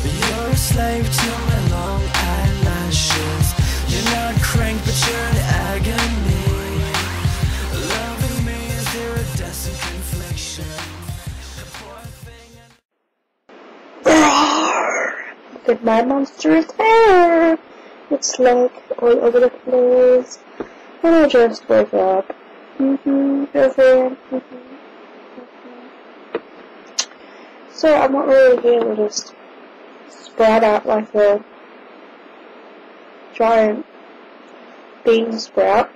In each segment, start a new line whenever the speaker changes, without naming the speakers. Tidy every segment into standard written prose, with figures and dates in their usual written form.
You're a slave to my long eyelashes. You're not crank, but you're in agony. Loving me is iridescent confliction.
Look at my monstrous hair! It's like all over the place. And I just woke up. Girlfriend. So I'm not really here to just sprout out like a giant bean sprout.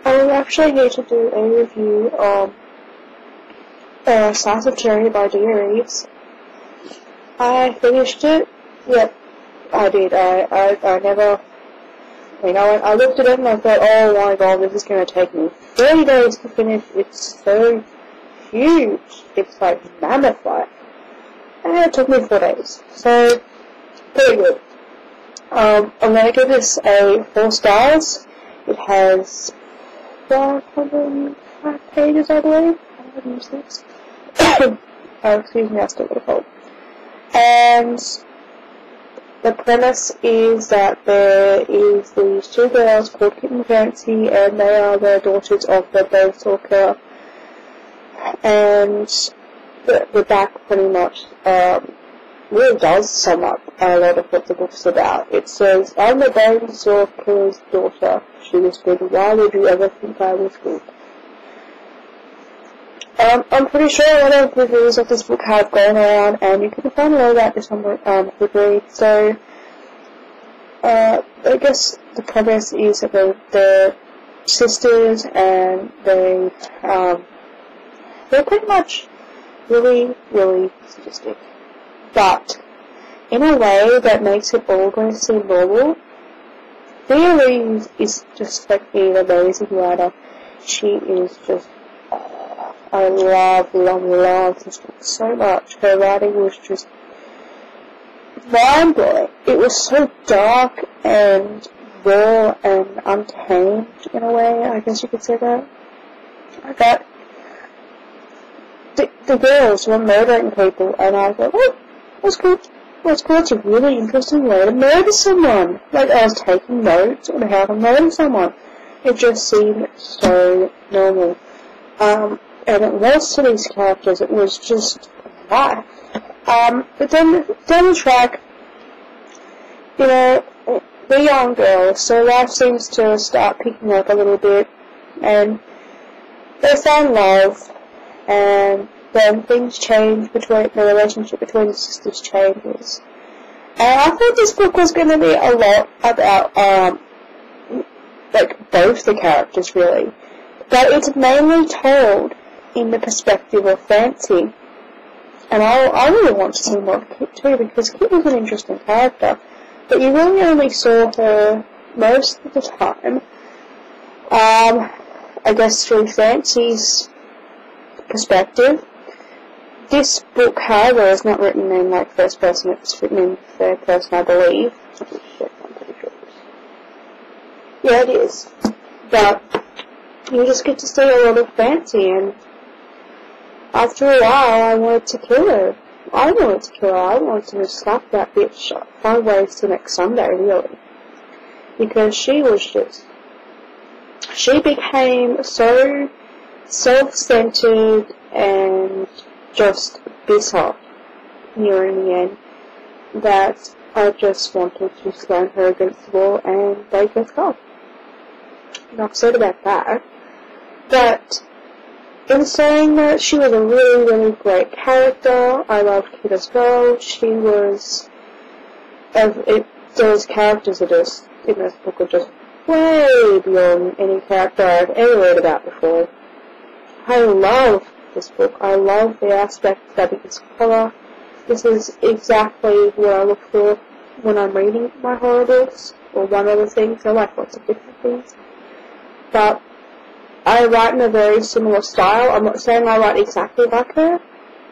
I'm actually here to do a review of Slice of Cherry by Reeves. I finished it. Yep, I did. I never, I looked at it and I thought, oh my god, this is going to take me 30 days to finish. It's so huge. It's like mammoth-like. And it took me 4 days. So, pretty good. I'm going to give this a 4 stars. It has 505 pages, I believe. 506. Oh, excuse me, I still got a cold. And the premise is that there is these 2 girls called Kit and Fancy, and they are the daughters of the Bone Stalker. And the back pretty much really does sum up a lot of what the book's about. It says, I'm the Bone Stalker's daughter. She was good. Why would you ever think I was good? I'm pretty sure a lot of reviews of this book have gone around, and you can find a lot about this on Goodreads. So, I guess the premise is that they're sisters, and they're pretty much really, really sadistic. But, in a way that makes it all going to seem normal. Reeves is just like an amazing writer. She is just, I love this book so much. Her writing was just mind-blowing. It was so dark and raw and untamed in a way, I guess you could say that. That the girls were murdering people, and I thought, oh, that's cool. That's cool. It's a really interesting way to murder someone. Like, I was taking notes on how to murder someone. It just seemed so normal. And it was to these characters, it was just life. But then down the track, the young girls, so life seems to start picking up a little bit, and they find love, and then things change the relationship between the sisters changes. And I thought this book was going to be a lot about, both the characters, really. But it's mainly told in the perspective of Fancy. And I really want to see more of Kit too, because Kit was an interesting character. But you really only saw her most of the time, I guess through Fancy's perspective. This book, however, is not written in first person, it's written in third person, I believe. I'm pretty sure it is. Yeah, it is. But you just get to see a lot of Fancy, and after a while, I wanted to kill her. I wanted to slap that bitch 5 ways to next Sunday, really. Because she became so self-centered and just bitter nearing the end that I just wanted to slam her against the wall and break her skull. I'm upset about that. But in saying that, she was a really, really great character. I loved Kit as well. She was... those characters are just, in this book, are just way beyond any character I've ever read about before. I love this book. I love the aspect that it's colour. This is exactly what I look for when I'm reading my horror books, or one of the things. I like lots of different things. But I write in a very similar style. I'm not saying I write exactly like her,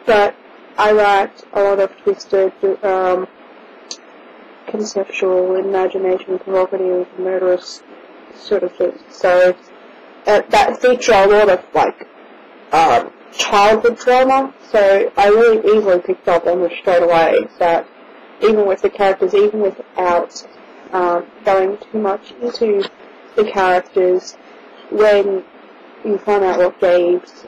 but I write a lot of twisted, conceptual, imagination, provocative, murderous sort of things. So that feature a lot of childhood trauma, so I really easily picked up on it straight away that even with the characters, even without going too much into the characters, when you find out what Gabe's,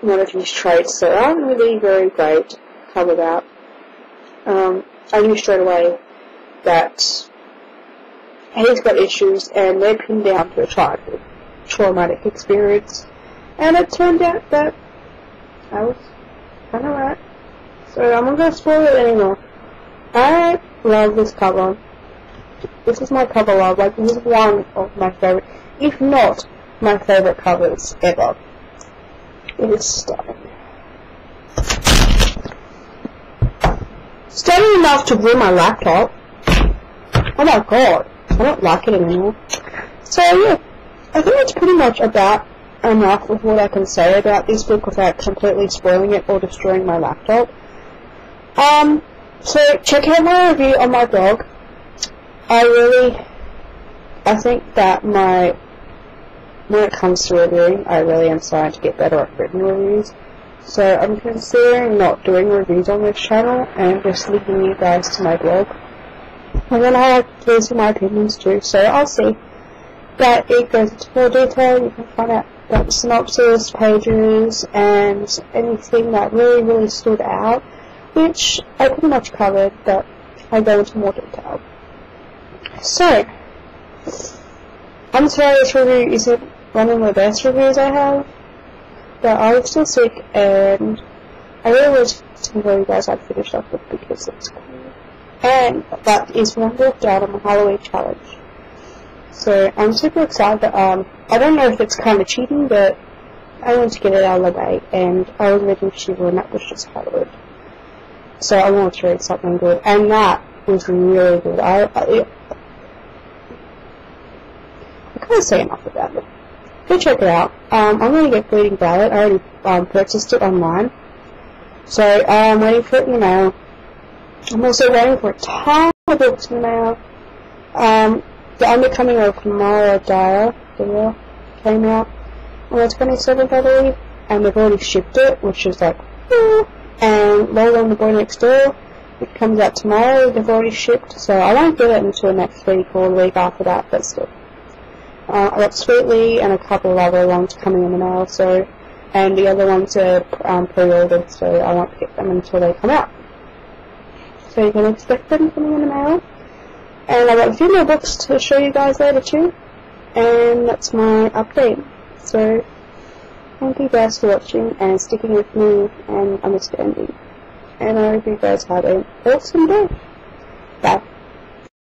one of his traits that aren't really very great covered out, I knew straight away that he's got issues and they're pinned down to a childhood traumatic experience. And it turned out that I was kind of right. So I'm not going to spoil it anymore. I love this cover. This is my cover love. Like, this is one of my favorite, if not my favorite covers ever. It is stunning. Stunning enough to ruin my laptop. Oh my god. I don't like it anymore. So yeah, I think that's pretty much about enough of what I can say about this book without completely spoiling it or destroying my laptop. So check out my review on my blog. I think that when it comes to reviewing, I really am starting to get better at written reviews. So I'm considering not doing reviews on this channel and just leaving you guys to my blog. And then I like to listen to my opinions too, so I'll see. But it goes into more detail. You can find out about the synopsis, pages, and anything that really stood out, which I pretty much covered, but I go into more detail. So, I'm sorry this review isn't one of the best reviews I have, but I was still sick, and I really wanted to tell you guys I'd finished up with because it's cool. And that is one book down on my Halloween challenge. So I'm super excited. I don't know if it's kind of cheating, but I wanted to get it out of the way, and I was reading Shiva, and that was just hard. So I wanted to read something good, and that was really good. I can't say enough about it. Go check it out. I'm going to get Bleeding Violet. I already purchased it online, so I'm waiting for it in the mail. I'm also waiting for a ton of books in the mail. The Unbecoming of Mara Dyer came out on the 27th, I believe, and they've already shipped it, which is like, and Lola and the Boy Next Door, it comes out tomorrow, they've already shipped, so I won't get it until next week or the week after that, but still. I got Sweetly and a couple of other ones coming in the mail, so, and the other ones are pre-ordered, so I won't get them until they come out. So you can expect them coming in the mail. And I've got a few more books to show you guys later too. And that's my update. So, thank you guys for watching and sticking with me and understanding. And I hope you guys have an awesome day. Bye.